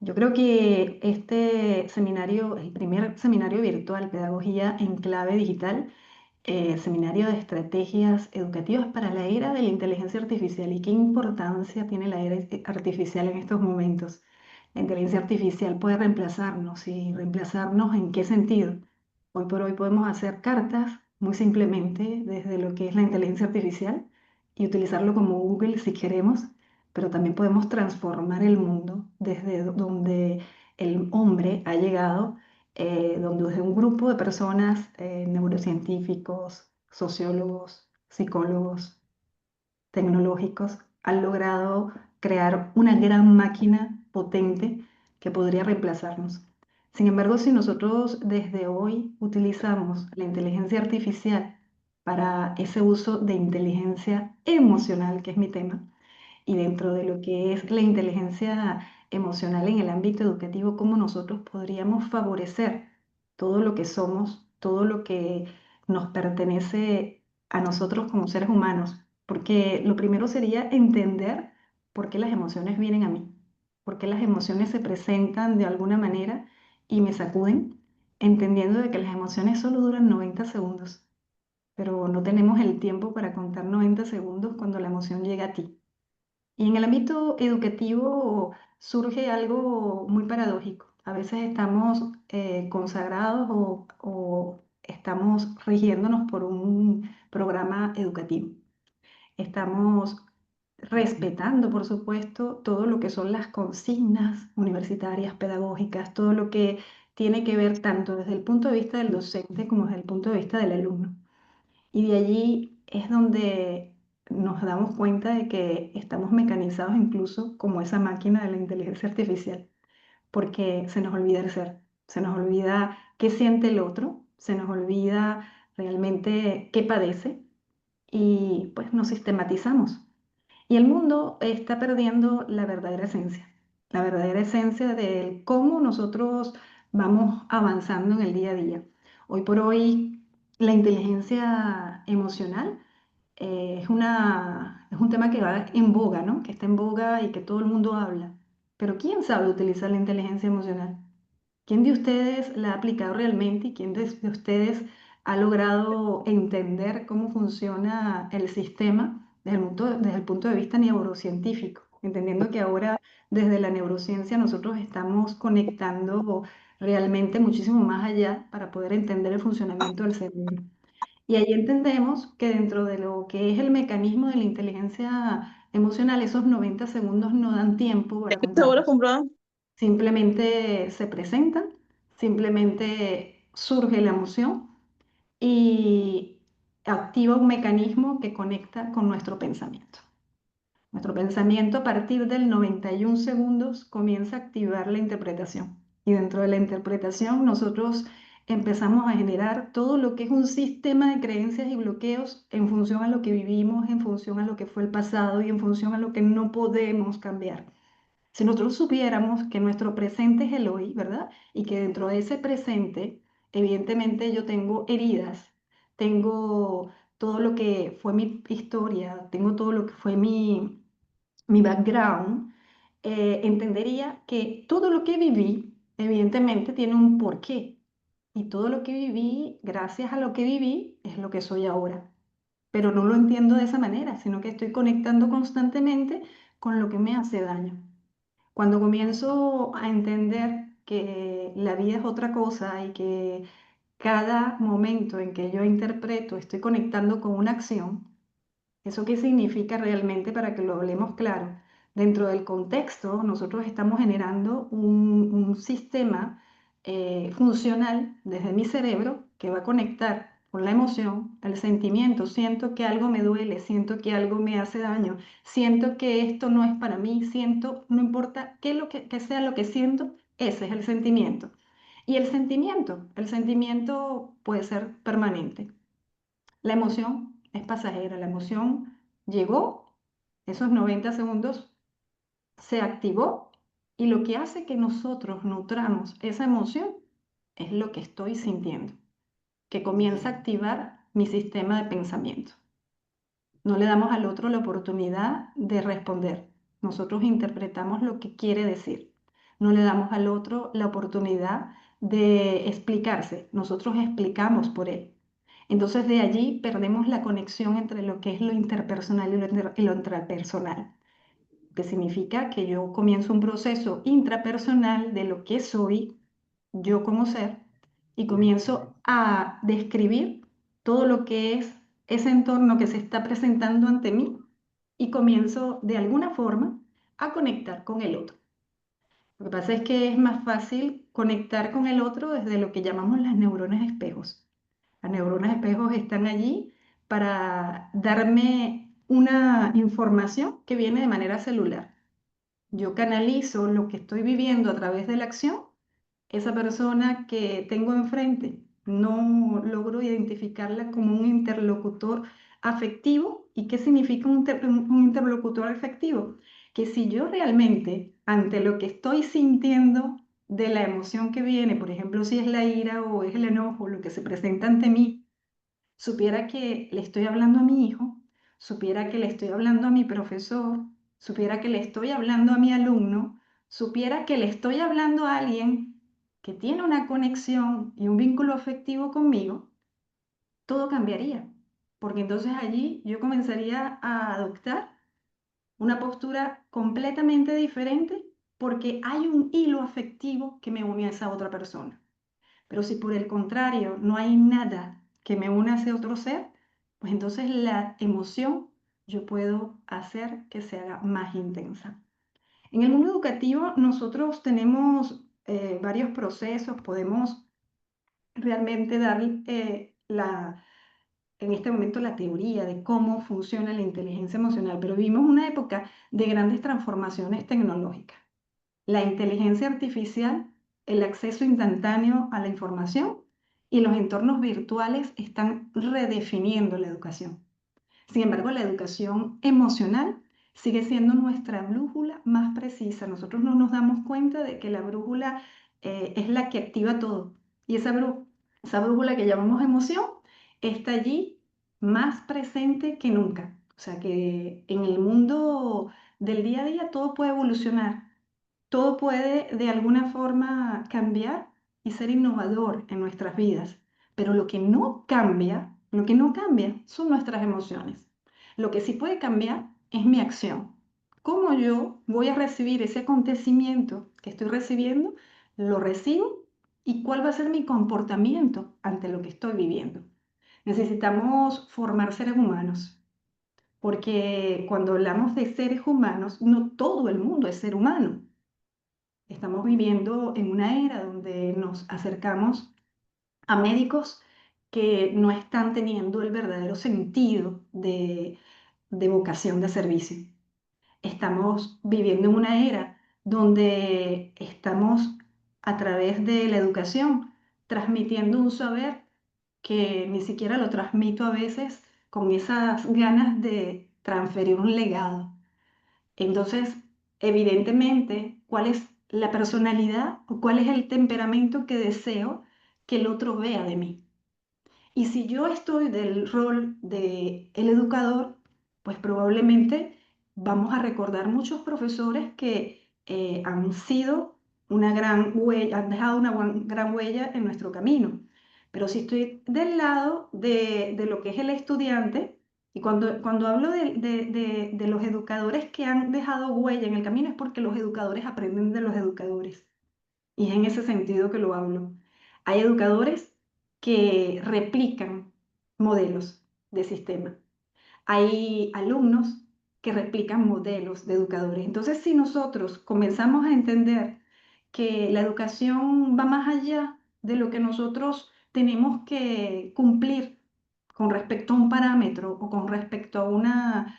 Yo creo que este seminario, el primer seminario virtual, Pedagogía en Clave Digital, seminario de estrategias educativas para la era de la inteligencia artificial y qué importancia tiene la era artificial en estos momentos. La inteligencia artificial puede reemplazarnos y reemplazarnos ¿en qué sentido? Hoy por hoy podemos hacer cartas muy simplemente desde lo que es la inteligencia artificial y utilizarlo como Google si queremos, pero también podemos transformar el mundo desde donde el hombre ha llegado, donde desde un grupo de personas, neurocientíficos, sociólogos, psicólogos, tecnológicos, han logrado crear una gran máquina potente que podría reemplazarnos. Sin embargo, si nosotros desde hoy utilizamos la inteligencia artificial para ese uso de inteligencia emocional, que es mi tema, y dentro de lo que es la inteligencia emocional en el ámbito educativo, cómo nosotros podríamos favorecer todo lo que somos, todo lo que nos pertenece a nosotros como seres humanos. Porque lo primero sería entender por qué las emociones vienen a mí, por qué las emociones se presentan de alguna manera y me sacuden, entendiendo de que las emociones solo duran 90 segundos, pero no tenemos el tiempo para contar 90 segundos cuando la emoción llega a ti. Y en el ámbito educativo surge algo muy paradójico. A veces estamos consagrados o estamos rigiéndonos por un programa educativo. Estamos respetando, por supuesto, todo lo que son las consignas universitarias, pedagógicas, todo lo que tiene que ver tanto desde el punto de vista del docente como desde el punto de vista del alumno. Y de allí es donde nos damos cuenta de que estamos mecanizados incluso como esa máquina de la inteligencia artificial, porque se nos olvida el ser, se nos olvida qué siente el otro, se nos olvida realmente qué padece y pues nos sistematizamos. Y el mundo está perdiendo la verdadera esencia de cómo nosotros vamos avanzando en el día a día. Hoy por hoy, la inteligencia emocional es un tema que va en boga, ¿no? Que está en boga y que todo el mundo habla. Pero ¿quién sabe utilizar la inteligencia emocional? ¿Quién de ustedes la ha aplicado realmente y quién de ustedes ha logrado entender cómo funciona el sistema desde el punto de vista neurocientífico? Entendiendo que ahora desde la neurociencia nosotros estamos conectando realmente muchísimo más allá para poder entender el funcionamiento del cerebro. Y ahí entendemos que dentro de lo que es el mecanismo de la inteligencia emocional, esos 90 segundos no dan tiempo para ¿Seguro contarlos. comprado? Simplemente se presentan, simplemente surge la emoción y activa un mecanismo que conecta con nuestro pensamiento. Nuestro pensamiento a partir del 91 segundos comienza a activar la interpretación. Y dentro de la interpretación nosotros empezamos a generar todo lo que es un sistema de creencias y bloqueos en función a lo que vivimos, en función a lo que fue el pasado y en función a lo que no podemos cambiar. Si nosotros supiéramos que nuestro presente es el hoy, ¿verdad? Y que dentro de ese presente, evidentemente yo tengo heridas, tengo todo lo que fue mi historia, tengo todo lo que fue mi background, entendería que todo lo que viví, evidentemente, tiene un porqué. Y todo lo que viví, gracias a lo que viví, es lo que soy ahora. Pero no lo entiendo de esa manera, sino que estoy conectando constantemente con lo que me hace daño. Cuando comienzo a entender que la vida es otra cosa y que cada momento en que yo interpreto estoy conectando con una acción, ¿eso qué significa realmente para que lo hablemos claro? Dentro del contexto, nosotros estamos generando un sistema funcional desde mi cerebro que va a conectar con la emoción, el sentimiento. Siento que algo me duele, siento que algo me hace daño, siento que esto no es para mí, siento, no importa qué que sea lo que siento, ese es el sentimiento. Y el sentimiento puede ser permanente. La emoción es pasajera, la emoción llegó, esos 90 segundos se activó y lo que hace que nosotros nutramos esa emoción es lo que estoy sintiendo, que comienza a activar mi sistema de pensamiento. No le damos al otro la oportunidad de responder. Nosotros interpretamos lo que quiere decir. no le damos al otro la oportunidad de explicarse, nosotros explicamos por él. Entonces de allí perdemos la conexión entre lo que es lo interpersonal y lo intrapersonal, que significa que yo comienzo un proceso intrapersonal de lo que soy yo como ser y comienzo a describir todo lo que es ese entorno que se está presentando ante mí y comienzo de alguna forma a conectar con el otro. Lo que pasa es que es más fácil conectar con el otro desde lo que llamamos las neuronas espejos. Las neuronas espejos están allí para darme una información que viene de manera celular. Yo canalizo lo que estoy viviendo a través de la acción, esa persona que tengo enfrente, no logro identificarla como un interlocutor afectivo. ¿Y qué significa un interlocutor afectivo? Que si yo realmente, ante lo que estoy sintiendo de la emoción que viene, por ejemplo, si es la ira o es el enojo, lo que se presenta ante mí, supiera que le estoy hablando a mi hijo, supiera que le estoy hablando a mi profesor, supiera que le estoy hablando a mi alumno, supiera que le estoy hablando a alguien que tiene una conexión y un vínculo afectivo conmigo, todo cambiaría. Porque entonces allí yo comenzaría a adoptar una postura completamente diferente porque hay un hilo afectivo que me une a esa otra persona. Pero si por el contrario no hay nada que me una a ese otro ser, pues entonces la emoción yo puedo hacer que se haga más intensa. En el mundo educativo nosotros tenemos varios procesos, podemos realmente dar en este momento la teoría de cómo funciona la inteligencia emocional, pero vivimos una época de grandes transformaciones tecnológicas. La inteligencia artificial, el acceso instantáneo a la información y los entornos virtuales están redefiniendo la educación. Sin embargo, la educación emocional sigue siendo nuestra brújula más precisa. Nosotros no nos damos cuenta de que la brújula es la que activa todo. Y esa brújula que llamamos emoción está allí más presente que nunca. O sea que en el mundo del día a día todo puede evolucionar, todo puede de alguna forma cambiar y ser innovador en nuestras vidas, pero lo que no cambia son nuestras emociones. Lo que sí puede cambiar es mi acción. ¿Cómo yo voy a recibir ese acontecimiento que estoy recibiendo? Lo recibo y cuál va a ser mi comportamiento ante lo que estoy viviendo. Necesitamos formar seres humanos, porque cuando hablamos de seres humanos, no todo el mundo es ser humano. Estamos viviendo en una era donde nos acercamos a médicos que no están teniendo el verdadero sentido de vocación de servicio. Estamos viviendo en una era donde estamos a través de la educación transmitiendo un saber que ni siquiera lo transmito a veces con esas ganas de transferir un legado. Entonces, evidentemente, ¿cuál es la personalidad o cuál es el temperamento que deseo que el otro vea de mí? Y si yo estoy del rol de el educador, pues probablemente vamos a recordar muchos profesores que han sido una gran huella, han dejado una gran huella en nuestro camino. Pero si estoy del lado de lo que es el estudiante, y cuando hablo de los educadores que han dejado huella en el camino, es porque los educadores aprenden de los educadores. Y es en ese sentido que lo hablo. Hay educadores que replican modelos de sistema. Hay alumnos que replican modelos de educadores. Entonces, si nosotros comenzamos a entender que la educación va más allá de lo que nosotros tenemos que cumplir con respecto a un parámetro o con respecto a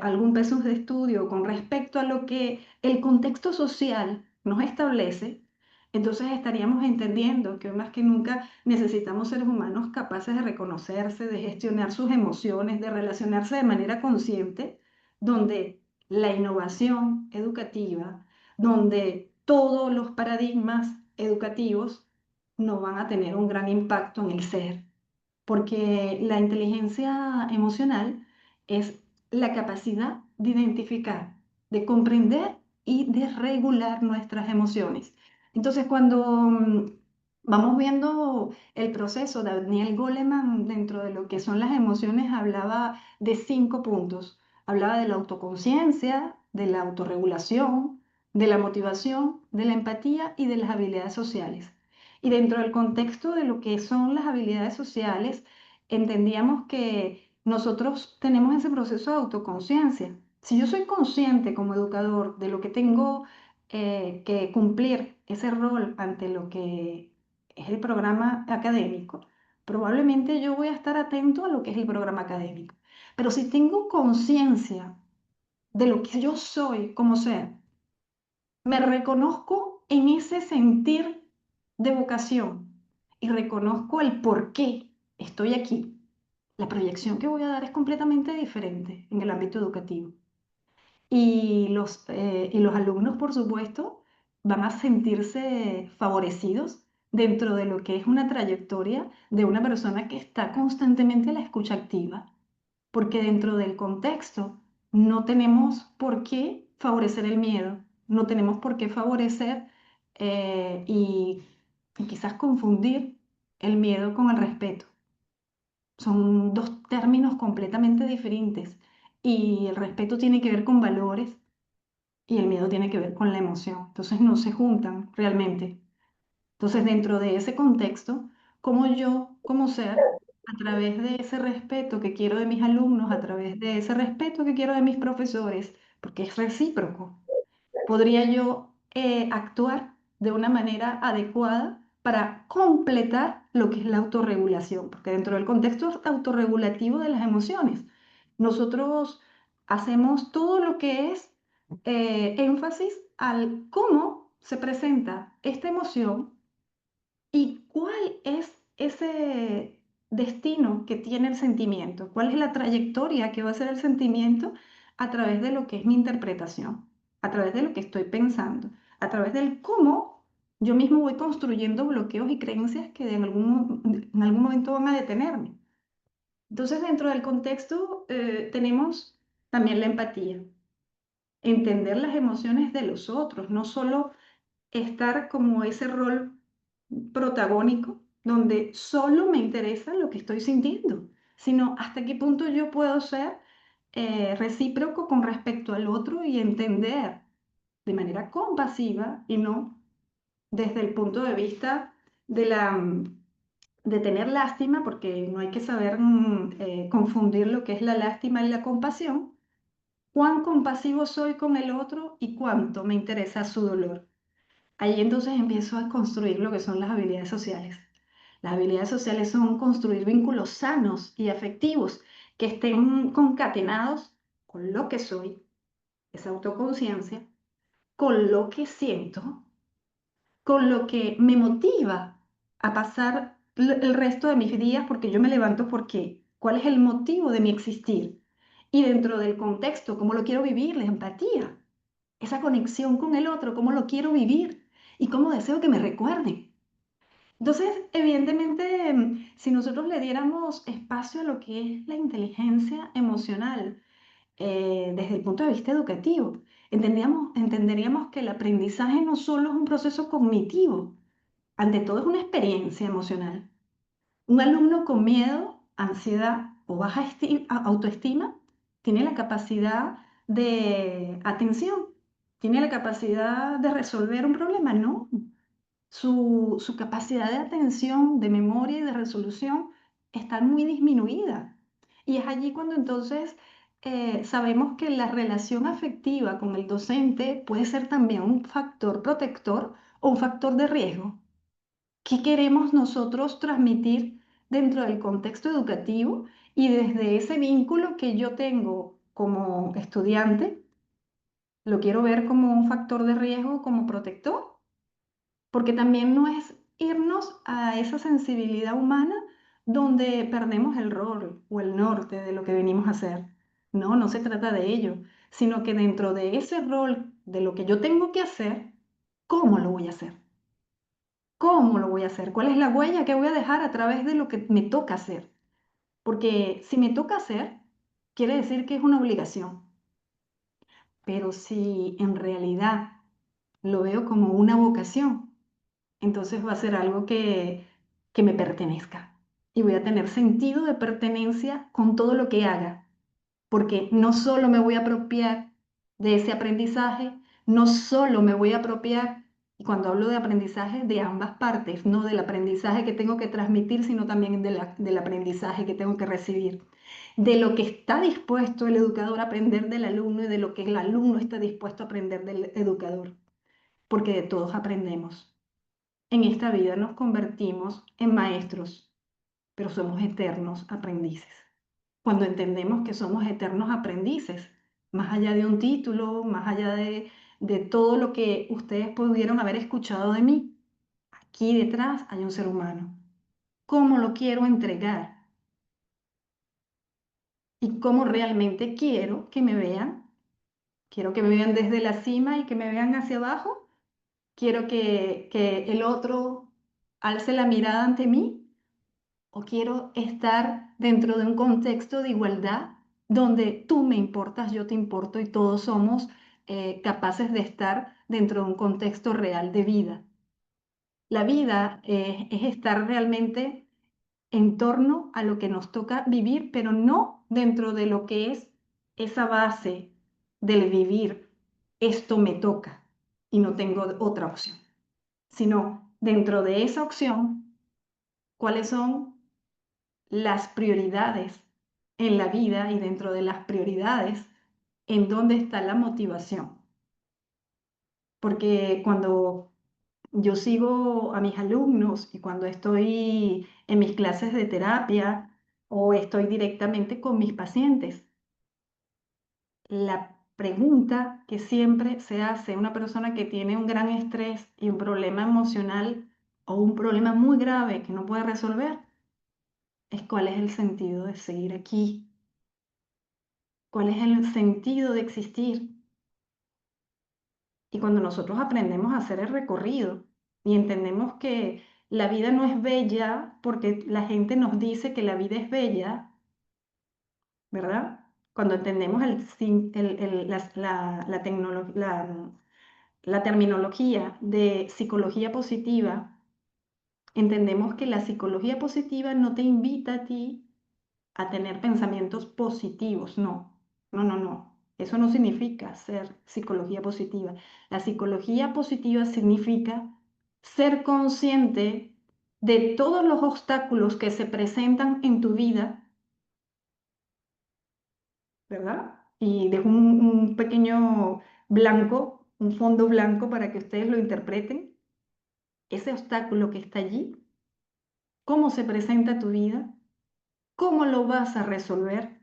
algún peso de estudio, con respecto a lo que el contexto social nos establece, entonces estaríamos entendiendo que hoy más que nunca necesitamos seres humanos capaces de reconocerse, de gestionar sus emociones, de relacionarse de manera consciente, donde la innovación educativa, donde todos los paradigmas educativos no van a tener un gran impacto en el ser, porque la inteligencia emocional es la capacidad de identificar, de comprender y desregular nuestras emociones. Entonces, cuando vamos viendo el proceso, Daniel Goleman, dentro de lo que son las emociones, hablaba de 5 puntos. Hablaba de la autoconciencia, de la autorregulación, de la motivación, de la empatía y de las habilidades sociales. Y dentro del contexto de lo que son las habilidades sociales, entendíamos que nosotros tenemos ese proceso de autoconciencia. Si yo soy consciente como educador de lo que tengo que cumplir, ese rol ante lo que es el programa académico, probablemente yo voy a estar atento a lo que es el programa académico. Pero si tengo conciencia de lo que yo soy como ser, me reconozco en ese sentir de vocación y reconozco el por qué estoy aquí. La proyección que voy a dar es completamente diferente en el ámbito educativo. Y los alumnos, por supuesto, van a sentirse favorecidos dentro de lo que es una trayectoria de una persona que está constantemente a la escucha activa, porque dentro del contexto no tenemos por qué favorecer el miedo, no tenemos por qué favorecer y quizás confundir el miedo con el respeto. Son dos términos completamente diferentes y el respeto tiene que ver con valores y el miedo tiene que ver con la emoción. Entonces no se juntan realmente. Entonces dentro de ese contexto, como yo, como ser, a través de ese respeto que quiero de mis alumnos, a través de ese respeto que quiero de mis profesores, porque es recíproco, podría yo actuar de una manera adecuada para completar lo que es la autorregulación, porque dentro del contexto autorregulativo de las emociones, nosotros hacemos todo lo que es énfasis al cómo se presenta esta emoción y cuál es ese destino que tiene el sentimiento, cuál es la trayectoria que va a ser el sentimiento a través de lo que es mi interpretación, a través de lo que estoy pensando, a través del cómo yo mismo voy construyendo bloqueos y creencias que en algún momento van a detenerme. Entonces, dentro del contexto, tenemos también la empatía, entender las emociones de los otros, no solo estar como ese rol protagónico donde solo me interesa lo que estoy sintiendo, sino hasta qué punto yo puedo ser recíproco con respecto al otro y entender de manera compasiva y no desde el punto de vista de de tener lástima, porque no hay que saber confundir lo que es la lástima y la compasión, cuán compasivo soy con el otro y cuánto me interesa su dolor. Ahí entonces empiezo a construir lo que son las habilidades sociales. Las habilidades sociales son construir vínculos sanos y afectivos que estén concatenados con lo que soy, esa autoconciencia, con lo que siento, con lo que me motiva a pasar el resto de mis días porque yo me levanto por qué, cuál es el motivo de mi existir. Y dentro del contexto, cómo lo quiero vivir, la empatía, esa conexión con el otro, cómo lo quiero vivir y cómo deseo que me recuerden. Entonces, evidentemente, si nosotros le diéramos espacio a lo que es la inteligencia emocional desde el punto de vista educativo, entenderíamos que el aprendizaje no solo es un proceso cognitivo, ante todo es una experiencia emocional. Un alumno con miedo, ansiedad o baja autoestima tiene la capacidad de atención, tiene la capacidad de resolver un problema, no. Su capacidad de atención, de memoria y de resolución está muy disminuida. Y es allí cuando entonces sabemos que la relación afectiva con el docente puede ser también un factor protector o un factor de riesgo. ¿Qué queremos nosotros transmitir dentro del contexto educativo y desde ese vínculo que yo tengo como estudiante? ¿Lo quiero ver como un factor de riesgo, como protector? Porque también no es irnos a esa sensibilidad humana donde perdemos el rol o el norte de lo que venimos a hacer. No, no se trata de ello, sino que dentro de ese rol de lo que yo tengo que hacer, ¿cómo lo voy a hacer? ¿Cómo lo voy a hacer? ¿Cuál es la huella que voy a dejar a través de lo que me toca hacer? Porque si me toca hacer, quiere decir que es una obligación. Pero si en realidad lo veo como una vocación, entonces va a ser algo que me pertenezca. Y voy a tener sentido de pertenencia con todo lo que haga, porque no solo me voy a apropiar de ese aprendizaje, no solo me voy a apropiar, y cuando hablo de aprendizaje, de ambas partes, no del aprendizaje que tengo que transmitir, sino también del aprendizaje que tengo que recibir, de lo que está dispuesto el educador a aprender del alumno y de lo que el alumno está dispuesto a aprender del educador, porque de todos aprendemos. En esta vida nos convertimos en maestros, pero somos eternos aprendices. Cuando entendemos que somos eternos aprendices, más allá de un título, más allá de todo lo que ustedes pudieron haber escuchado de mí, aquí detrás hay un ser humano. ¿Cómo lo quiero entregar? ¿Y cómo realmente quiero que me vean? ¿Quiero que me vean desde la cima y que me vean hacia abajo? ¿Quiero que el otro alce la mirada ante mí? ¿O quiero estar dentro de un contexto de igualdad donde tú me importas, yo te importo y todos somos capaces de estar dentro de un contexto real de vida? La vida es estar realmente en torno a lo que nos toca vivir, pero no dentro de lo que es esa base del vivir. Esto me toca y no tengo otra opción, sino dentro de esa opción, ¿cuáles son las prioridades en la vida y dentro de las prioridades, en dónde está la motivación? Porque cuando yo sigo a mis alumnos y cuando estoy en mis clases de terapia o estoy directamente con mis pacientes, la pregunta que siempre se hace una persona que tiene un gran estrés y un problema emocional o un problema muy grave que no puede resolver es cuál es el sentido de seguir aquí. ¿Cuál es el sentido de existir? Y cuando nosotros aprendemos a hacer el recorrido y entendemos que la vida no es bella porque la gente nos dice que la vida es bella, ¿verdad? Cuando entendemos la terminología de psicología positiva, entendemos que la psicología positiva no te invita a ti a tener pensamientos positivos, no, no, no, no. Eso no significa ser psicología positiva. La psicología positiva significa ser consciente de todos los obstáculos que se presentan en tu vida, ¿verdad? Y dejo un pequeño blanco, un fondo blanco para que ustedes lo interpreten. Ese obstáculo que está allí, cómo se presenta tu vida, cómo lo vas a resolver,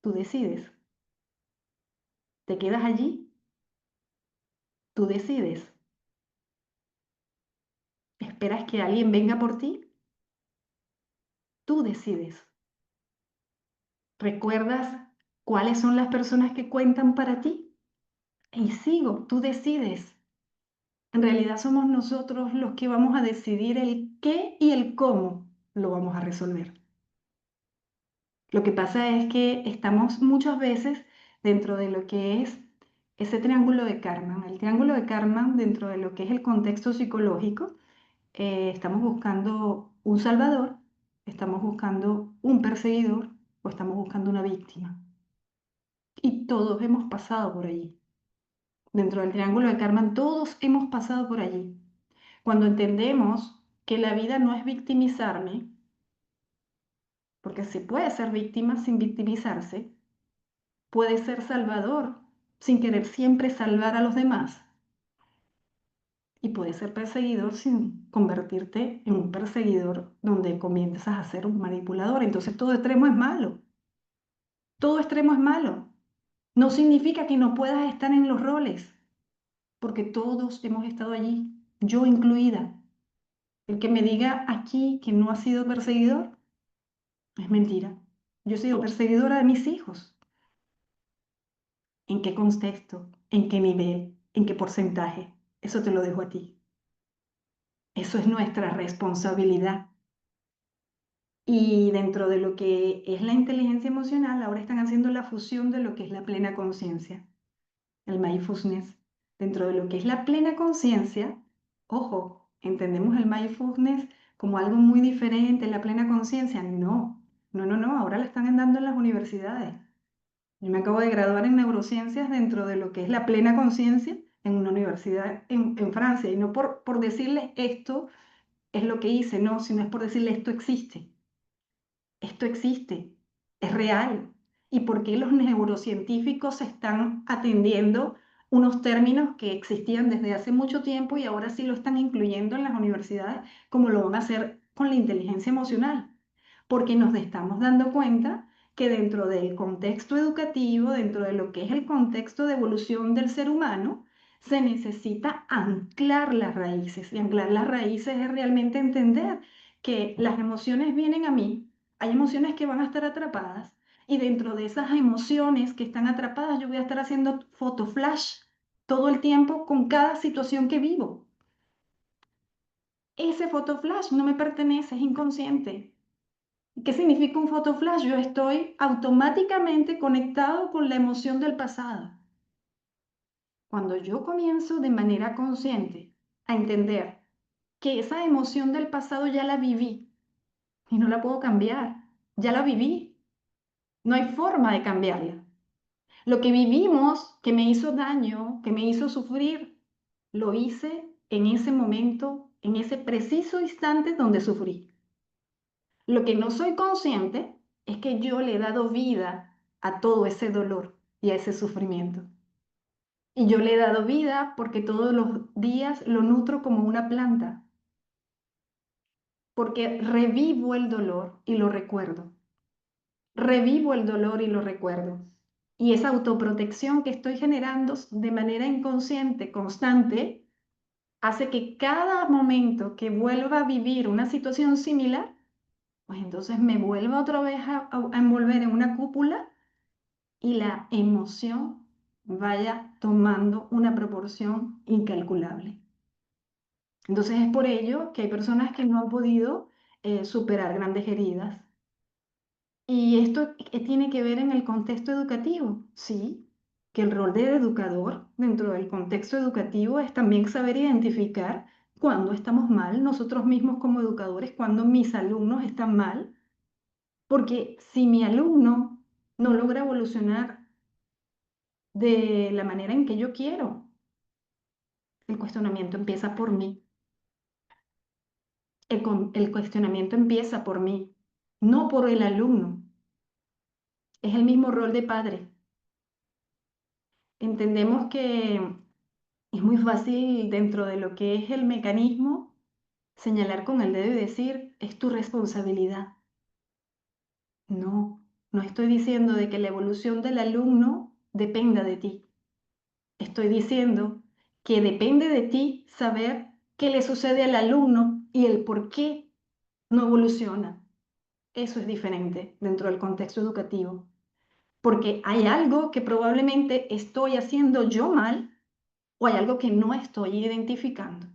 tú decides. ¿Te quedas allí? Tú decides. ¿Esperas que alguien venga por ti? Tú decides. ¿Recuerdas cuáles son las personas que cuentan para ti? Y sigo, tú decides. En realidad somos nosotros los que vamos a decidir el qué y el cómo lo vamos a resolver. Lo que pasa es que estamos muchas veces dentro de lo que es ese triángulo de Karman. El triángulo de Karman, dentro de lo que es el contexto psicológico, estamos buscando un salvador, estamos buscando un perseguidor o estamos buscando una víctima. Y todos hemos pasado por allí. Dentro del triángulo de Karman, todos hemos pasado por allí. Cuando entendemos que la vida no es victimizarme, porque se puede ser víctima sin victimizarse, puede ser salvador sin querer siempre salvar a los demás, y puedes ser perseguidor sin convertirte en un perseguidor donde comienzas a ser un manipulador. Entonces todo extremo es malo. Todo extremo es malo. No significa que no puedas estar en los roles, porque todos hemos estado allí, yo incluida. El que me diga aquí que no ha sido perseguidor es mentira. Yo he sido perseguidora de mis hijos. ¿En qué contexto? ¿En qué nivel? ¿En qué porcentaje? Eso te lo dejo a ti. Eso es nuestra responsabilidad. Y dentro de lo que es la inteligencia emocional, ahora están haciendo la fusión de lo que es la plena conciencia, el mindfulness. Dentro de lo que es la plena conciencia, ojo, entendemos el mindfulness como algo muy diferente, la plena conciencia. No, no, no, no, ahora la están dando en las universidades. Yo me acabo de graduar en neurociencias dentro de lo que es la plena conciencia en una universidad en Francia. Y no por decirles esto es lo que hice, no, sino es por decirles esto existe, es real. ¿Y por qué los neurocientíficos están atendiendo unos términos que existían desde hace mucho tiempo y ahora sí lo están incluyendo en las universidades, como lo van a hacer con la inteligencia emocional? Porque nos estamos dando cuenta que dentro del contexto educativo, dentro de lo que es el contexto de evolución del ser humano, se necesita anclar las raíces. Y anclar las raíces es realmente entender que las emociones vienen a mí, hay emociones que van a estar atrapadas, y dentro de esas emociones que están atrapadas, yo voy a estar haciendo foto flash todo el tiempo con cada situación que vivo. Ese foto flash no me pertenece, es inconsciente. ¿Qué significa un foto flash? Yo estoy automáticamente conectado con la emoción del pasado. Cuando yo comienzo de manera consciente a entender que esa emoción del pasado ya la viví y no la puedo cambiar, ya la viví, no hay forma de cambiarla. Lo que vivimos, que me hizo daño, que me hizo sufrir, lo hice en ese momento, en ese preciso instante donde sufrí. Lo que no soy consciente es que yo le he dado vida a todo ese dolor y a ese sufrimiento. Y yo le he dado vida porque todos los días lo nutro como una planta, porque revivo el dolor y lo recuerdo. Revivo el dolor y lo recuerdo. Y esa autoprotección que estoy generando de manera inconsciente, constante, hace que cada momento que vuelva a vivir una situación similar, pues entonces me vuelva otra vez a envolver en una cúpula y la emoción vaya tomando una proporción incalculable. Entonces es por ello que hay personas que no han podido superar grandes heridas. Y esto tiene que ver en el contexto educativo, sí, que el rol del educador dentro del contexto educativo es también saber identificar cuando estamos mal, nosotros mismos como educadores, cuando mis alumnos están mal, porque si mi alumno no logra evolucionar de la manera en que yo quiero, el cuestionamiento empieza por mí. El cuestionamiento empieza por mí, no por el alumno. Es el mismo rol de padre. Entendemos que es muy fácil dentro de lo que es el mecanismo señalar con el dedo y decir, es tu responsabilidad. No, no estoy diciendo de que la evolución del alumno dependa de ti. Estoy diciendo que depende de ti saber qué le sucede al alumno y el por qué no evoluciona. Eso es diferente dentro del contexto educativo, porque hay algo que probablemente estoy haciendo yo mal o hay algo que no estoy identificando.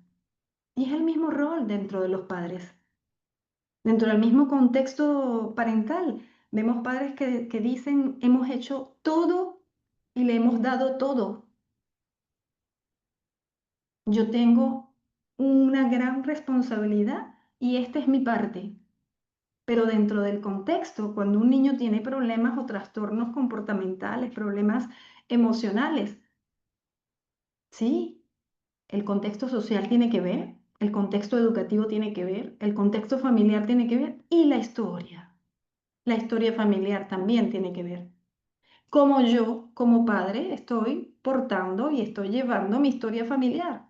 Y es el mismo rol dentro de los padres. Dentro del mismo contexto parental, vemos padres que dicen, hemos hecho todo y le hemos dado todo. Yo tengo una gran responsabilidad y esta es mi parte. Pero dentro del contexto, cuando un niño tiene problemas o trastornos comportamentales, problemas emocionales, sí, el contexto social tiene que ver, el contexto educativo tiene que ver, el contexto familiar tiene que ver y la historia familiar también tiene que ver. Como yo, como padre, estoy portando y estoy llevando mi historia familiar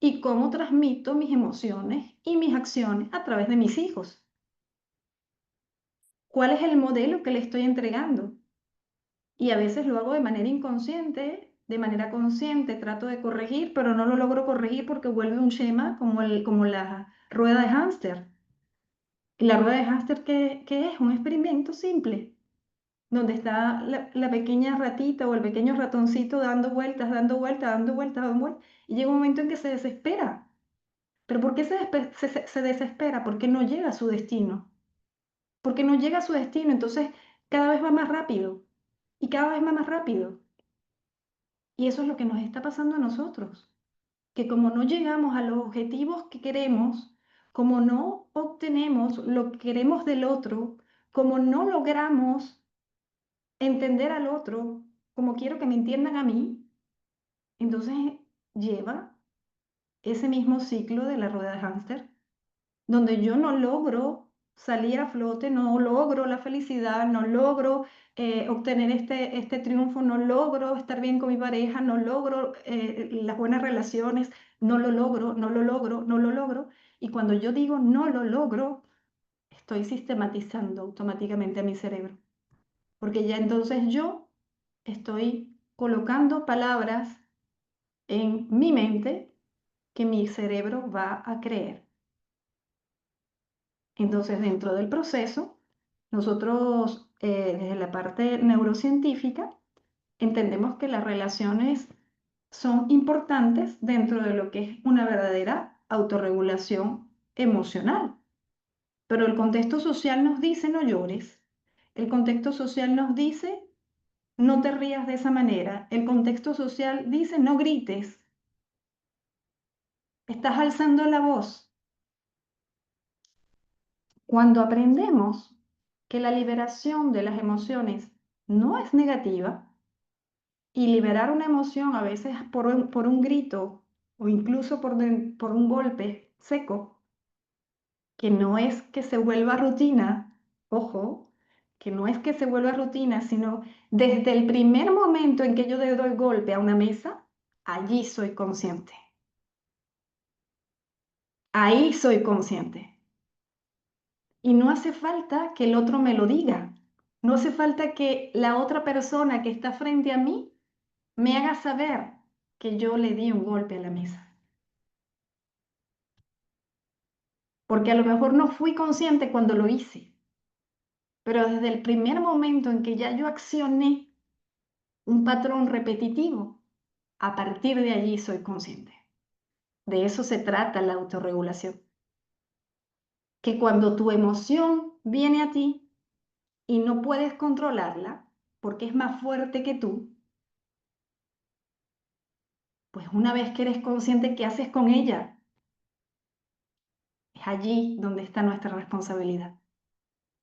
y cómo transmito mis emociones y mis acciones a través de mis hijos. ¿Cuál es el modelo que le estoy entregando? Y a veces lo hago de manera inconsciente, de manera consciente, trato de corregir, pero no lo logro corregir porque vuelve un schema como la rueda de hámster. ¿Y la rueda de hámster qué es? Un experimento simple, donde está la pequeña ratita o el pequeño ratoncito dando vueltas, dando vueltas, dando vueltas, dando vueltas, y llega un momento en que se desespera. ¿Pero por qué se desespera? Porque no llega a su destino. porque no llega a su destino, entonces cada vez va más rápido y cada vez va más rápido. Y eso es lo que nos está pasando a nosotros, que como no llegamos a los objetivos que queremos, como no obtenemos lo que queremos del otro, como no logramos entender al otro como quiero que me entiendan a mí, entonces lleva ese mismo ciclo de la rueda de hámster, donde yo no logro salir a flote, no logro la felicidad, no logro obtener este triunfo, no logro estar bien con mi pareja, no logro las buenas relaciones, no lo logro, no lo logro, no lo logro. Y cuando yo digo no lo logro, estoy sistematizando automáticamente a mi cerebro, porque ya entonces yo estoy colocando palabras en mi mente que mi cerebro va a creer. Entonces, dentro del proceso, nosotros desde la parte neurocientífica entendemos que las relaciones son importantes dentro de lo que es una verdadera autorregulación emocional. Pero el contexto social nos dice no llores. El contexto social nos dice no te rías de esa manera. El contexto social dice no grites. Estás alzando la voz. Cuando aprendemos que la liberación de las emociones no es negativa y liberar una emoción a veces por un grito o incluso por un golpe seco, que no es que se vuelva rutina, ojo, que no es que se vuelva rutina, sino desde el primer momento en que yo le doy golpe a una mesa, allí soy consciente. Ahí soy consciente. Y no hace falta que el otro me lo diga. No hace falta que la otra persona que está frente a mí me haga saber que yo le di un golpe a la mesa. Porque a lo mejor no fui consciente cuando lo hice, pero desde el primer momento en que ya yo accioné un patrón repetitivo, a partir de allí soy consciente. De eso se trata la autorregulación. Que cuando tu emoción viene a ti y no puedes controlarla, porque es más fuerte que tú, pues una vez que eres consciente, ¿qué haces con ella? Es allí donde está nuestra responsabilidad.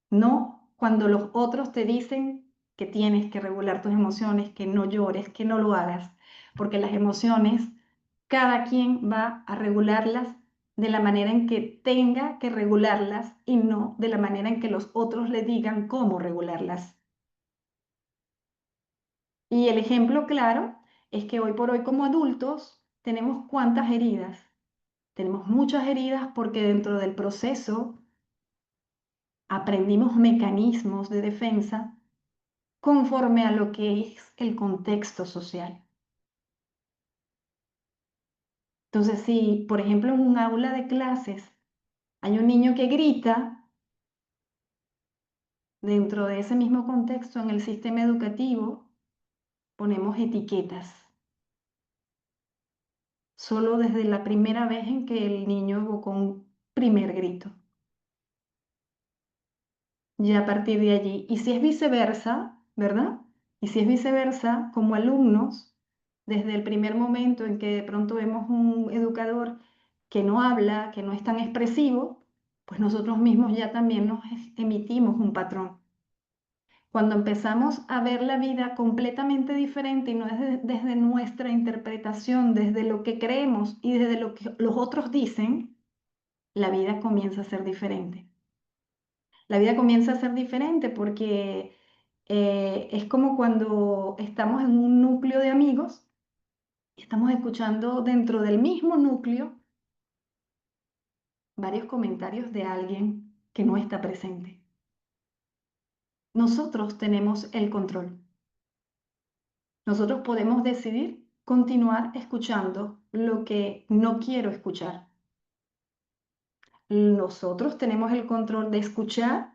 No cuando los otros te dicen que tienes que regular tus emociones, que no llores, que no lo hagas, porque las emociones, cada quien va a regularlas de la manera en que tenga que regularlas y no de la manera en que los otros le digan cómo regularlas. Y el ejemplo claro es que hoy por hoy como adultos tenemos cuántas heridas. Tenemos muchas heridas porque dentro del proceso aprendimos mecanismos de defensa conforme a lo que es el contexto social. Entonces, si, por ejemplo, en un aula de clases hay un niño que grita, dentro de ese mismo contexto, en el sistema educativo, ponemos etiquetas. Solo desde la primera vez en que el niño evocó un primer grito. Ya a partir de allí. Y si es viceversa, ¿verdad? Y si es viceversa, como alumnos, desde el primer momento en que de pronto vemos un educador que no habla, que no es tan expresivo, pues nosotros mismos ya también nos emitimos un patrón. Cuando empezamos a ver la vida completamente diferente y no es desde nuestra interpretación, desde lo que creemos y desde lo que los otros dicen, la vida comienza a ser diferente. La vida comienza a ser diferente porque es como cuando estamos en un núcleo de amigos y estamos escuchando dentro del mismo núcleo varios comentarios de alguien que no está presente. Nosotros tenemos el control. Nosotros podemos decidir continuar escuchando lo que no quiero escuchar. Nosotros tenemos el control de escuchar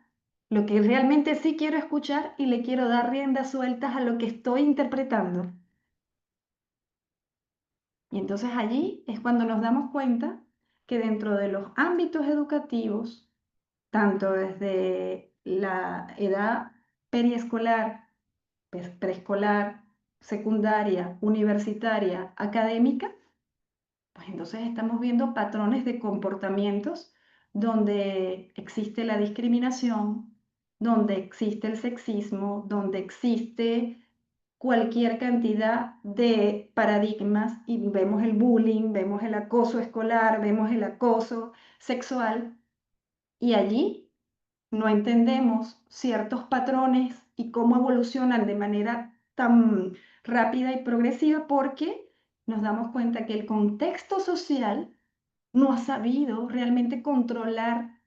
lo que realmente sí quiero escuchar y le quiero dar riendas sueltas a lo que estoy interpretando. Y entonces allí es cuando nos damos cuenta que dentro de los ámbitos educativos, tanto desde la edad periescolar, preescolar, secundaria, universitaria, académica, pues entonces estamos viendo patrones de comportamientos donde existe la discriminación, donde existe el sexismo, donde existe cualquier cantidad de paradigmas y vemos el bullying, vemos el acoso escolar, vemos el acoso sexual y allí no entendemos ciertos patrones y cómo evolucionan de manera tan rápida y progresiva porque nos damos cuenta que el contexto social no ha sabido realmente controlar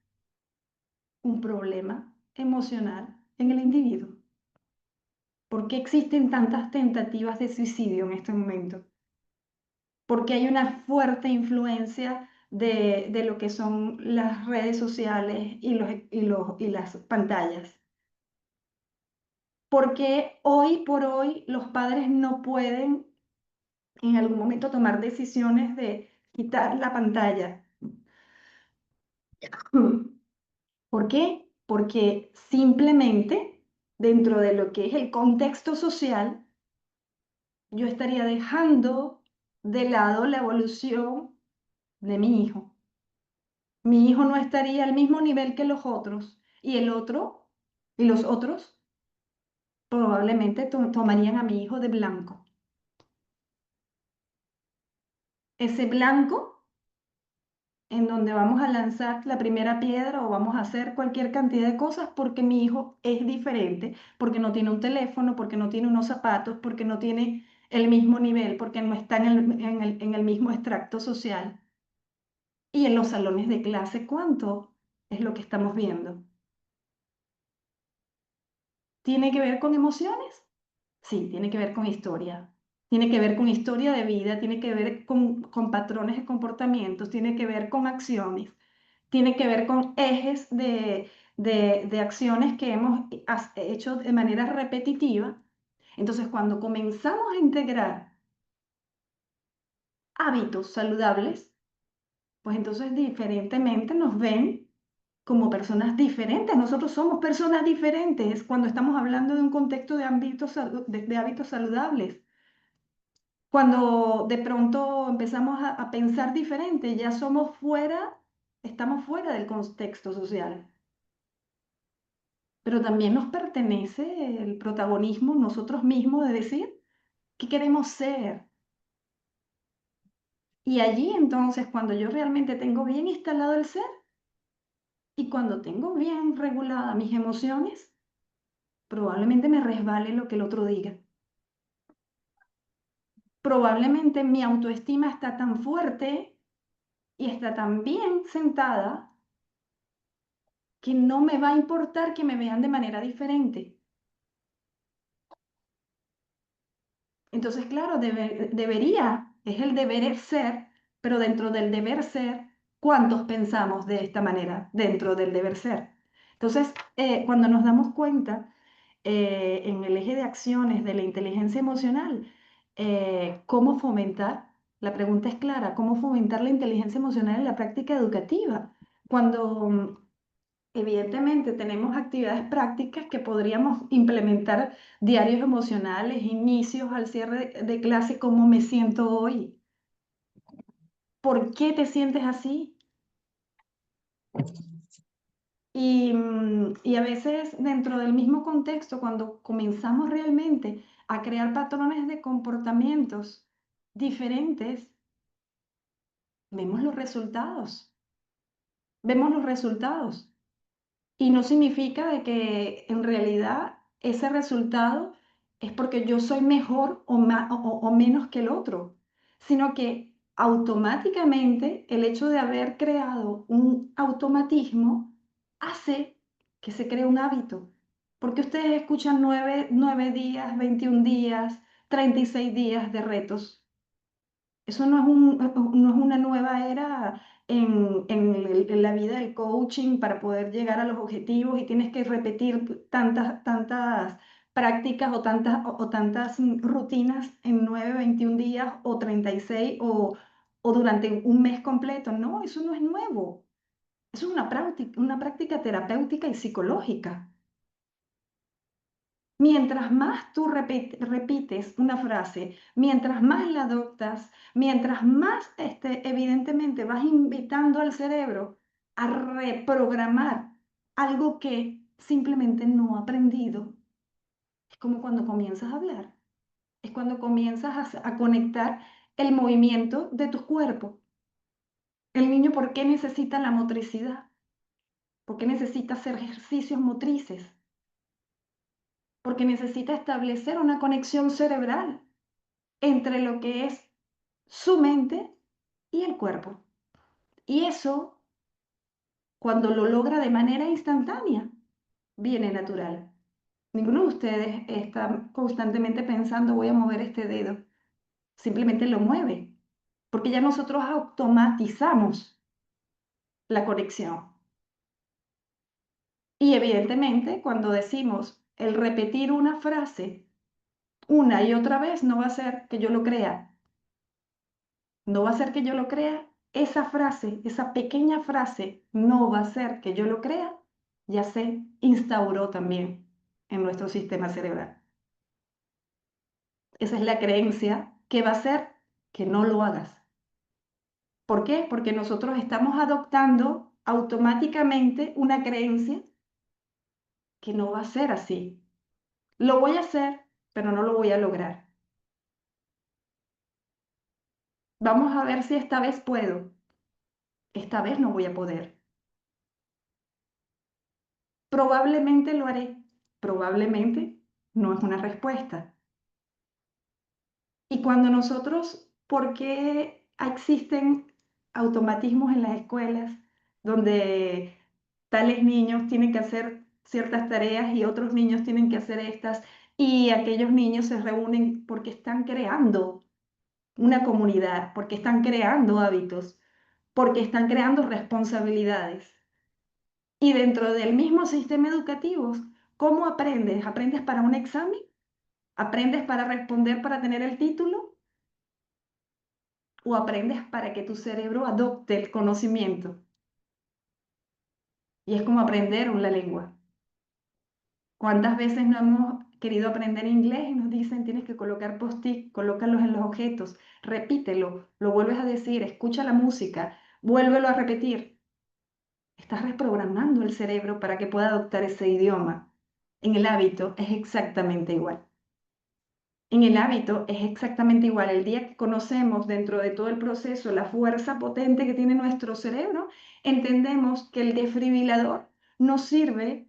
un problema emocional en el individuo. ¿Por qué existen tantas tentativas de suicidio en este momento? Porque hay una fuerte influencia de lo que son las redes sociales y las pantallas. Porque hoy por hoy los padres no pueden en algún momento tomar decisiones de quitar la pantalla. ¿Por qué? Porque simplemente dentro de lo que es el contexto social, yo estaría dejando de lado la evolución de mi hijo. Mi hijo no estaría al mismo nivel que los otros y el otro y los otros probablemente tomarían a mi hijo de blanco. Ese blanco en donde vamos a lanzar la primera piedra o vamos a hacer cualquier cantidad de cosas porque mi hijo es diferente, porque no tiene un teléfono, porque no tiene unos zapatos, porque no tiene el mismo nivel, porque no está en el mismo extracto social. Y en los salones de clase, ¿cuánto es lo que estamos viendo? ¿Tiene que ver con emociones? Sí, tiene que ver con historia. Tiene que ver con historia de vida, tiene que ver con patrones de comportamientos, tiene que ver con acciones, tiene que ver con ejes de acciones que hemos hecho de manera repetitiva. Entonces, cuando comenzamos a integrar hábitos saludables, pues entonces diferentemente nos ven como personas diferentes. Nosotros somos personas diferentes cuando estamos hablando de un contexto de de hábitos saludables. Cuando de pronto empezamos a pensar diferente, ya somos fuera, estamos fuera del contexto social. Pero también nos pertenece el protagonismo nosotros mismos de decir qué queremos ser. Y allí entonces, cuando yo realmente tengo bien instalado el ser y cuando tengo bien reguladas mis emociones, probablemente me resbale lo que el otro diga. Probablemente mi autoestima está tan fuerte y está tan bien sentada que no me va a importar que me vean de manera diferente. Entonces, claro, debería, es el deber ser, pero dentro del deber ser, ¿cuántos pensamos de esta manera dentro del deber ser? Entonces, cuando nos damos cuenta en el eje de acciones de la inteligencia emocional, ¿cómo fomentar? La pregunta es clara, ¿cómo fomentar la inteligencia emocional en la práctica educativa? Cuando evidentemente tenemos actividades prácticas que podríamos implementar, diarios emocionales, inicios al cierre de clase, ¿cómo me siento hoy? ¿Por qué te sientes así? Y a veces dentro del mismo contexto, cuando comenzamos realmente a crear patrones de comportamientos diferentes, vemos los resultados, vemos los resultados. Y no significa de que en realidad ese resultado es porque yo soy mejor o menos que el otro, sino que automáticamente el hecho de haber creado un automatismo hace que se cree un hábito. Porque ustedes escuchan 9 días, 21 días, 36 días de retos. Eso no es una nueva era en la vida del coaching para poder llegar a los objetivos y tienes que repetir tantas prácticas o tantas rutinas en 9, 21 días o 36 o durante un mes completo. No, eso no es nuevo. Eso es una práctica terapéutica y psicológica. Mientras más tú repites una frase, mientras más la adoptas, mientras más evidentemente vas invitando al cerebro a reprogramar algo que simplemente no ha aprendido, es como cuando comienzas a hablar, es cuando comienzas a conectar el movimiento de tu cuerpo. El niño, ¿por qué necesita la motricidad? ¿Por qué necesita hacer ejercicios motrices? Porque necesita establecer una conexión cerebral entre lo que es su mente y el cuerpo. Y eso, cuando lo logra de manera instantánea, viene natural. Ninguno de ustedes está constantemente pensando, voy a mover este dedo. Simplemente lo mueve, porque ya nosotros automatizamos la conexión. Y evidentemente, cuando decimos el repetir una frase una y otra vez, no va a ser que yo lo crea, no va a ser que yo lo crea, esa frase, esa pequeña frase, no va a ser que yo lo crea, ya se instauró también en nuestro sistema cerebral. Esa es la creencia que va a hacer que no lo hagas. ¿Por qué? Porque nosotros estamos adoptando automáticamente una creencia que no va a ser así. Lo voy a hacer, pero no lo voy a lograr. Vamos a ver si esta vez puedo. Esta vez no voy a poder. Probablemente lo haré. Probablemente no es una respuesta. Y cuando nosotros, ¿por qué existen automatismos en las escuelas donde tales niños tienen que hacer ciertas tareas y otros niños tienen que hacer estas y aquellos niños se reúnen porque están creando una comunidad, porque están creando hábitos, porque están creando responsabilidades? Y dentro del mismo sistema educativo, ¿cómo aprendes? ¿Aprendes para un examen? ¿Aprendes para responder para tener el título? ¿O aprendes para que tu cerebro adopte el conocimiento? Y es como aprender una lengua. ¿Cuántas veces no hemos querido aprender inglés y nos dicen tienes que colocar post-it, colócalos en los objetos, repítelo, lo vuelves a decir, escucha la música, vuélvelo a repetir? Estás reprogramando el cerebro para que pueda adoptar ese idioma. En el hábito es exactamente igual. En el hábito es exactamente igual. El día que conocemos dentro de todo el proceso la fuerza potente que tiene nuestro cerebro, entendemos que el desfibrilador no sirve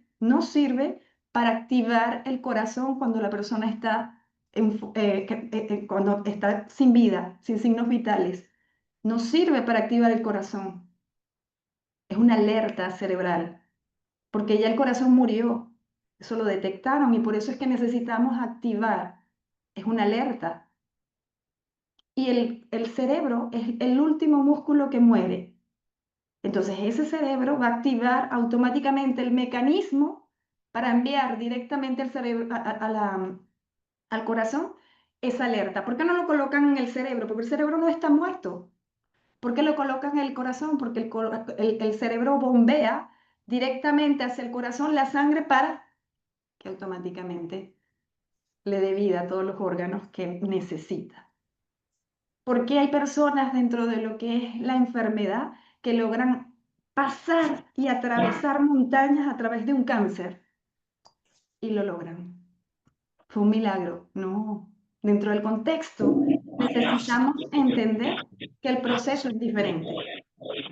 para activar el corazón cuando la persona está, cuando está sin vida, sin signos vitales. No sirve para activar el corazón. Es una alerta cerebral, porque ya el corazón murió. Eso lo detectaron y por eso es que necesitamos activar. Es una alerta. Y el cerebro es el último músculo que muere. Entonces ese cerebro va a activar automáticamente el mecanismo para enviar directamente al cerebro, al corazón esa alerta. ¿Por qué no lo colocan en el cerebro? Porque el cerebro no está muerto. ¿Por qué lo colocan en el corazón? Porque el cerebro bombea directamente hacia el corazón la sangre para que automáticamente le dé vida a todos los órganos que necesita. Porque hay personas dentro de lo que es la enfermedad que logran pasar y atravesar montañas a través de un cáncer y lo logran. Fue un milagro. No, dentro del contexto necesitamos entender que el proceso es diferente.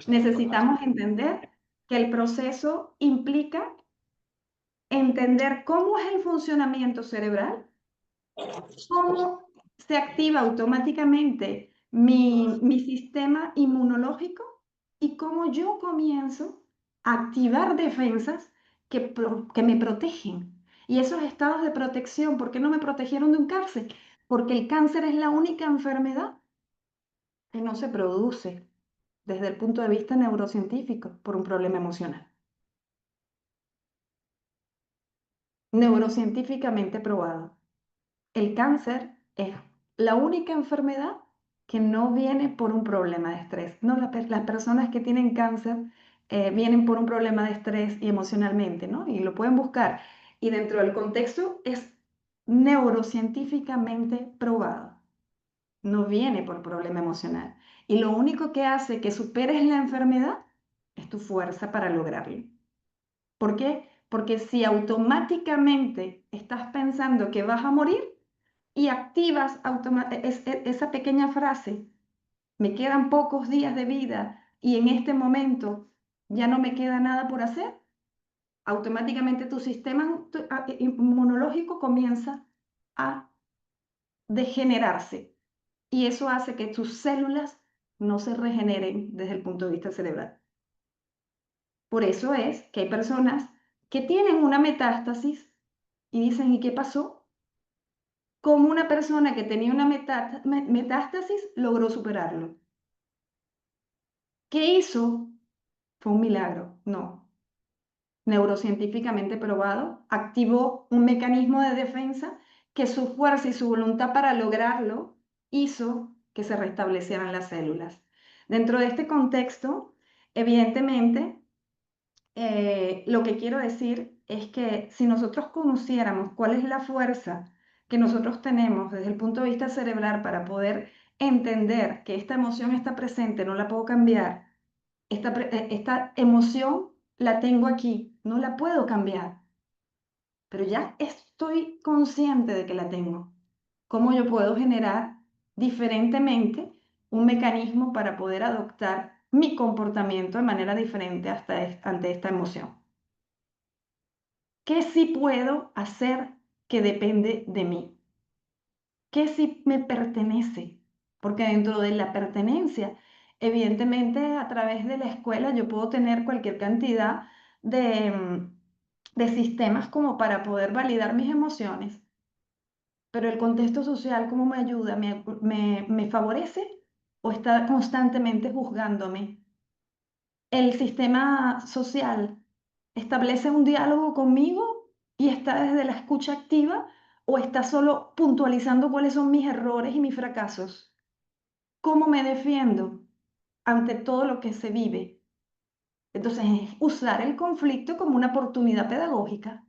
Necesitamos entender que el proceso implica entender cómo es el funcionamiento cerebral, cómo se activa automáticamente mi sistema inmunológico y cómo yo comienzo a activar defensas que me protegen. Y esos estados de protección, ¿por qué no me protegieron de un cáncer? Porque el cáncer es la única enfermedad que no se produce desde el punto de vista neurocientífico por un problema emocional. Neurocientíficamente probado. El cáncer es la única enfermedad que no viene por un problema de estrés. No, las personas que tienen cáncer vienen por un problema de estrés y emocionalmente, ¿no? Y lo pueden buscar. Y dentro del contexto es neurocientíficamente probado. No viene por problema emocional. Y lo único que hace que superes la enfermedad es tu fuerza para lograrlo. ¿Por qué? Porque si automáticamente estás pensando que vas a morir y activas esa pequeña frase, me quedan pocos días de vida y en este momento ya no me queda nada por hacer, automáticamente tu sistema inmunológico comienza a degenerarse y eso hace que tus células no se regeneren desde el punto de vista cerebral. Por eso es que hay personas que tienen una metástasis y dicen, ¿y qué pasó? ¿Cómo una persona que tenía una metástasis logró superarlo? ¿Qué hizo? ¿Fue un milagro? No. Neurocientíficamente probado, activó un mecanismo de defensa que su fuerza y su voluntad para lograrlo hizo que se restablecieran las células. Dentro de este contexto, evidentemente, lo que quiero decir es que si nosotros conociéramos cuál es la fuerza que nosotros tenemos desde el punto de vista cerebral para poder entender que esta emoción está presente, no la puedo cambiar, esta emoción la tengo aquí, no la puedo cambiar, pero ya estoy consciente de que la tengo. ¿Cómo yo puedo generar diferentemente un mecanismo para poder adoptar mi comportamiento de manera diferente ante esta emoción? ¿Qué sí puedo hacer que depende de mí? ¿Qué sí me pertenece? Porque dentro de la pertenencia, evidentemente a través de la escuela yo puedo tener cualquier cantidad de, de sistemas como para poder validar mis emociones, pero el contexto social, ¿cómo me ayuda? ¿Me favorece o está constantemente juzgándome? El sistema social establece un diálogo conmigo y está desde la escucha activa o está solo puntualizando cuáles son mis errores y mis fracasos. ¿Cómo me defiendo ante todo lo que se vive? Entonces, es usar el conflicto como una oportunidad pedagógica,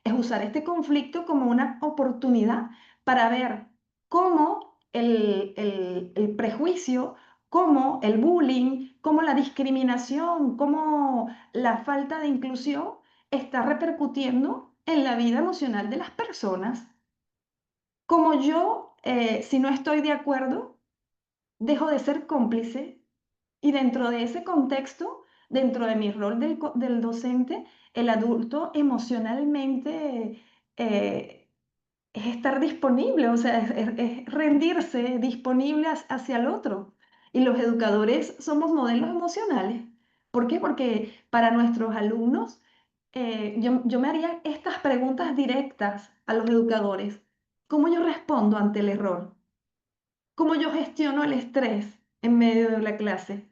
es usar este conflicto como una oportunidad para ver cómo el prejuicio, cómo el bullying, cómo la discriminación, cómo la falta de inclusión está repercutiendo en la vida emocional de las personas. Como yo, si no estoy de acuerdo, dejo de ser cómplice y dentro de ese contexto, dentro de mi rol del docente, el adulto emocionalmente eh, es estar disponible, o sea, es rendirse disponible hacia el otro. Y los educadores somos modelos emocionales. ¿Por qué? Porque para nuestros alumnos, yo me haría estas preguntas directas a los educadores. ¿Cómo yo respondo ante el error? ¿Cómo yo gestiono el estrés en medio de la clase?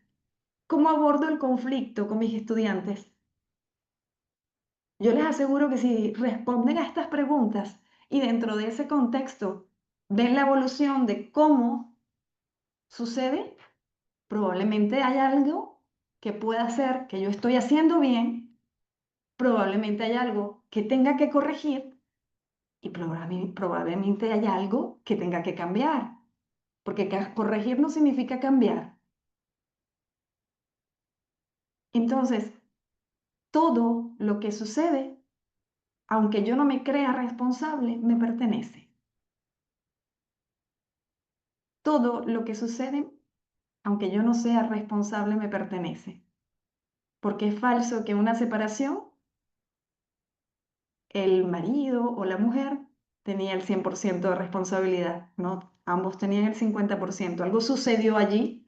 ¿Cómo abordo el conflicto con mis estudiantes? Yo les aseguro que si responden a estas preguntas y dentro de ese contexto ven la evolución de cómo sucede, probablemente hay algo que pueda hacer que yo estoy haciendo bien, probablemente hay algo que tenga que corregir y probablemente hay algo que tenga que cambiar, porque corregir no significa cambiar. Entonces, todo lo que sucede, aunque yo no me crea responsable, me pertenece. Todo lo que sucede, aunque yo no sea responsable, me pertenece. Porque es falso que una separación, el marido o la mujer tenía el 100% de responsabilidad, ¿no? Ambos tenían el 50%. Algo sucedió allí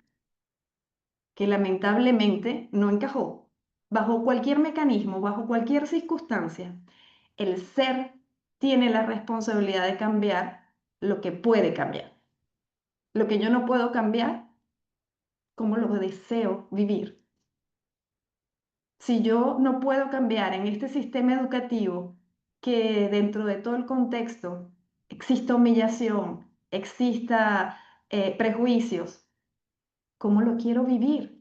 que lamentablemente no encajó. Bajo cualquier mecanismo, bajo cualquier circunstancia, el ser tiene la responsabilidad de cambiar lo que puede cambiar. Lo que yo no puedo cambiar, ¿cómo lo deseo vivir? Si yo no puedo cambiar en este sistema educativo que dentro de todo el contexto exista humillación, exista prejuicios, ¿cómo lo quiero vivir?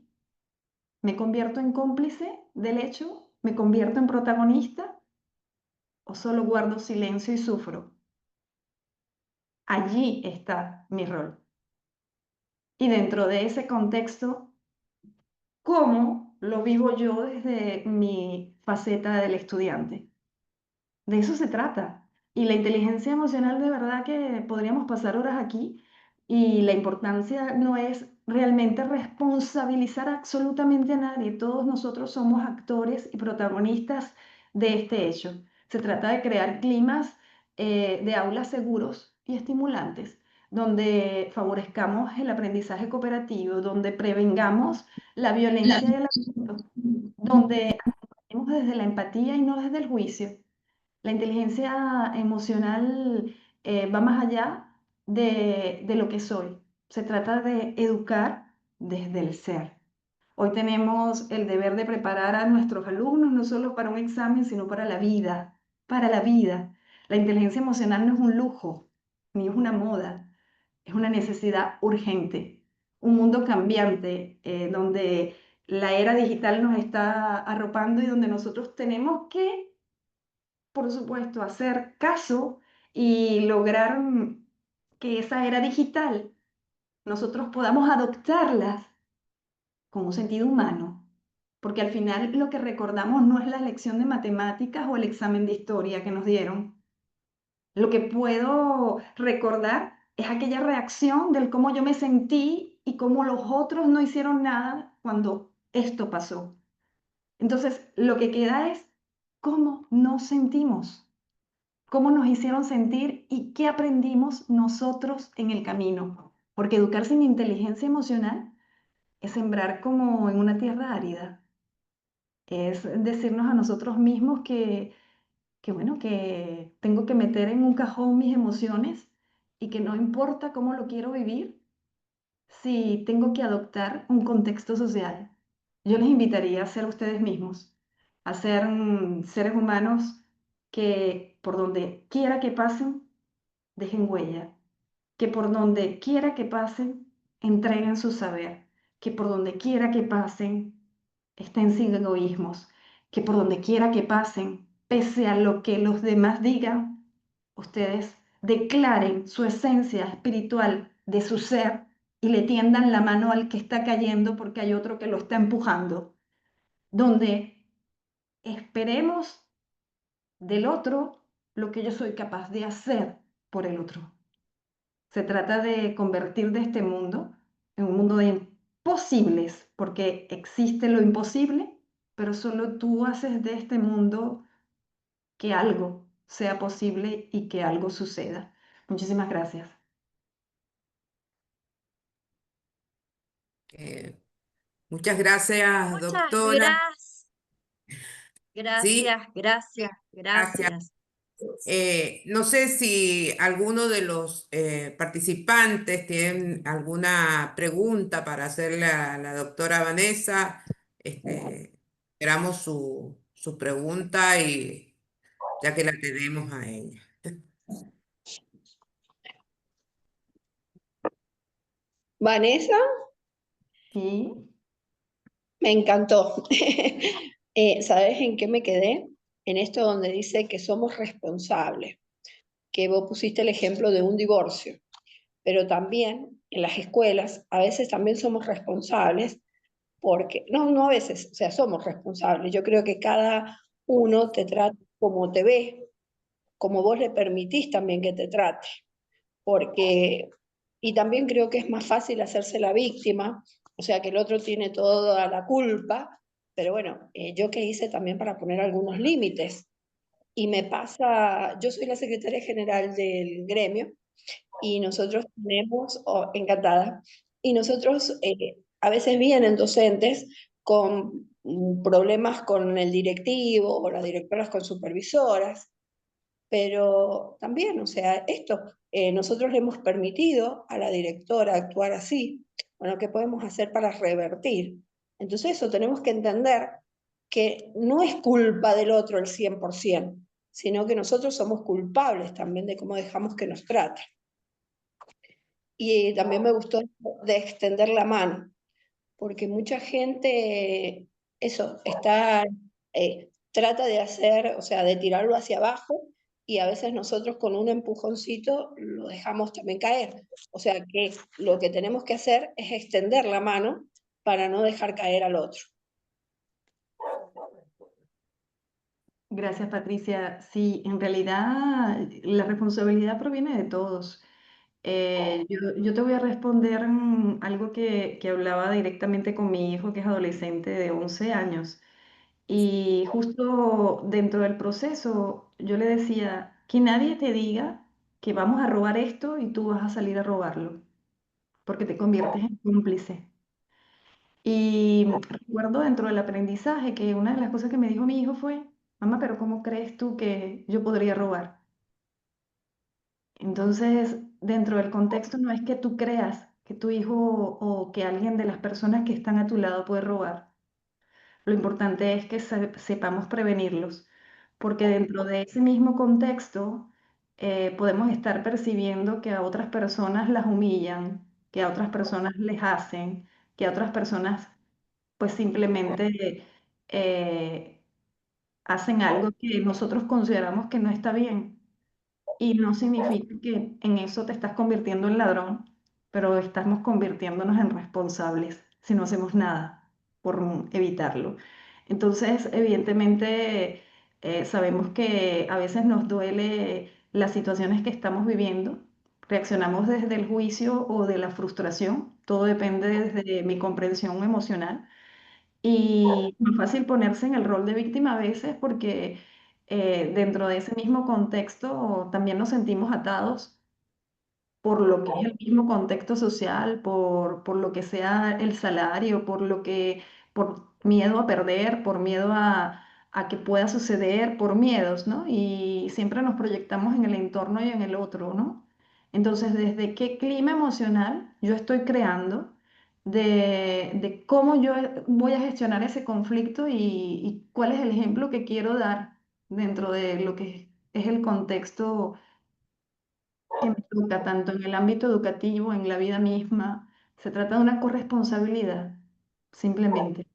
¿Me convierto en cómplice del hecho? ¿Me convierto en protagonista? ¿O solo guardo silencio y sufro? Allí está mi rol. Y dentro de ese contexto, ¿cómo lo vivo yo desde mi faceta del estudiante? De eso se trata. Y la inteligencia emocional, de verdad que podríamos pasar horas aquí, y la importancia no es realmente responsabilizar absolutamente a nadie. Todos nosotros somos actores y protagonistas de este hecho. Se trata de crear climas de aulas seguros y estimulantes, donde favorezcamos el aprendizaje cooperativo, donde prevengamos la violencia y el abuso, donde actuemos desde la empatía y no desde el juicio. La inteligencia emocional va más allá de lo que soy. Se trata de educar desde el ser. Hoy tenemos el deber de preparar a nuestros alumnos no solo para un examen, sino para la vida, para la vida. La inteligencia emocional no es un lujo, ni es una moda, es una necesidad urgente. Un mundo cambiante donde la era digital nos está arropando y donde nosotros tenemos que, por supuesto, hacer caso y lograr que esa era digital nosotros podamos adoptarlas con un sentido humano, porque al final lo que recordamos no es la lección de matemáticas o el examen de historia que nos dieron. Lo que puedo recordar es aquella reacción del cómo yo me sentí y cómo los otros no hicieron nada cuando esto pasó. Entonces, lo que queda es cómo nos sentimos, cómo nos hicieron sentir y qué aprendimos nosotros en el camino. Porque educar sin inteligencia emocional es sembrar como en una tierra árida, es decirnos a nosotros mismos que bueno, que tengo que meter en un cajón mis emociones y que no importa cómo lo quiero vivir, si tengo que adoptar un contexto social. Yo les invitaría a ser ustedes mismos, a ser seres humanos que por donde quiera que pasen, dejen huella, que por donde quiera que pasen, entreguen su saber, que por donde quiera que pasen, estén sin egoísmos, que por donde quiera que pasen, pese a lo que los demás digan, ustedes declaren su esencia espiritual de su ser y le tiendan la mano al que está cayendo porque hay otro que lo está empujando, donde esperemos del otro lo que yo soy capaz de hacer por el otro. Se trata de convertir de este mundo en un mundo de imposibles, porque existe lo imposible, pero solo tú haces de este mundo que algo sea posible y que algo suceda. Muchísimas gracias. Eh, Muchas gracias, Muchas doctora. gracias, Sí, gracias, gracias, gracias. gracias. No sé si alguno de los participantes tienen alguna pregunta para hacerle a la doctora Vanessa. Esperamos su pregunta y ya que la tenemos a ella. Vanessa, Sí, me encantó. ¿Sabes en qué me quedé? En esto donde dice que somos responsables, que vos pusiste el ejemplo de un divorcio, pero también en las escuelas a veces también somos responsables porque, no a veces, o sea, somos responsables. Yo creo que cada uno te trata como te ve, como vos le permitís también que te trate. Porque, y también creo que es más fácil hacerse la víctima, o sea que el otro tiene toda la culpa, pero bueno, yo qué hice también para poner algunos límites. Y me pasa, yo soy la secretaria general del gremio y nosotros tenemos, oh, encantada, y nosotros a veces vienen docentes con problemas con el directivo o las directoras con supervisoras, pero también, o sea, esto, nosotros le hemos permitido a la directora actuar así. Bueno, ¿qué podemos hacer para revertir? Entonces eso tenemos que entender que no es culpa del otro el 100%, sino que nosotros somos culpables también de cómo dejamos que nos trate. Y también me gustó de extender la mano, porque mucha gente, eso, está, trata de hacer, o sea, de tirarlo hacia abajo y a veces nosotros con un empujoncito lo dejamos también caer. O sea que lo que tenemos que hacer es extender la mano para no dejar caer al otro. Gracias, Patricia. Sí, en realidad la responsabilidad proviene de todos. Yo te voy a responder algo que hablaba directamente con mi hijo, que es adolescente de 11 años. Y justo dentro del proceso, yo le decía, que nadie te diga que vamos a robar esto y tú vas a salir a robarlo, porque te conviertes en cómplice. Y recuerdo dentro del aprendizaje que una de las cosas que me dijo mi hijo fue, mamá, pero ¿cómo crees tú que yo podría robar? Entonces, dentro del contexto no es que tú creas que tu hijo o que alguien de las personas que están a tu lado puede robar. Lo importante es que sepamos prevenirlos, porque dentro de ese mismo contexto podemos estar percibiendo que a otras personas las humillan, que a otras personas les hacen, que a otras personas pues simplemente eh, hacen algo que nosotros consideramos que no está bien. Y no significa que en eso te estás convirtiendo en ladrón, pero estamos convirtiéndonos en responsables si no hacemos nada por evitarlo. Entonces, evidentemente, sabemos que a veces nos duele las situaciones que estamos viviendo. Reaccionamos desde el juicio o de la frustración. Todo depende desde mi comprensión emocional. Y no es fácil ponerse en el rol de víctima a veces porque dentro de ese mismo contexto también nos sentimos atados por lo que es el mismo contexto social, por lo que sea el salario, por miedo a perder, por miedo a que pueda suceder, por miedos, ¿no? Y siempre nos proyectamos en el entorno y en el otro, ¿no? Entonces, ¿desde qué clima emocional yo estoy creando? De cómo yo voy a gestionar ese conflicto y cuál es el ejemplo que quiero dar dentro de lo que es el contexto que me toca tanto en el ámbito educativo, en la vida misma. Se trata de una corresponsabilidad, simplemente.